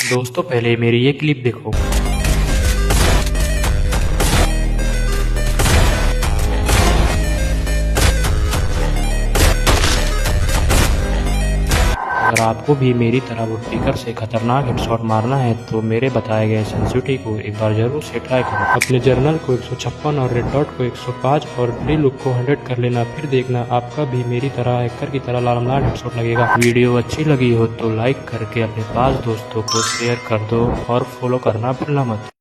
दोस्तों पहले मेरी ये क्लिप देखो। अगर आपको भी मेरी तरह वुडपीकर से खतरनाक हेडशॉट मारना है तो मेरे बताए गए सेंसिटिविटी को एक बार जरूर से ट्राई करो। अपने जर्नल को 156 और रेड डॉट को 105 और डी लुक को 100 कर लेना, फिर देखना आपका भी मेरी तरह हैकर की तरह लाल हेडशॉट लगेगा। वीडियो अच्छी लगी हो तो लाइक करके अपने 5 दोस्तों को शेयर कर दो और फॉलो करना भूलना मत।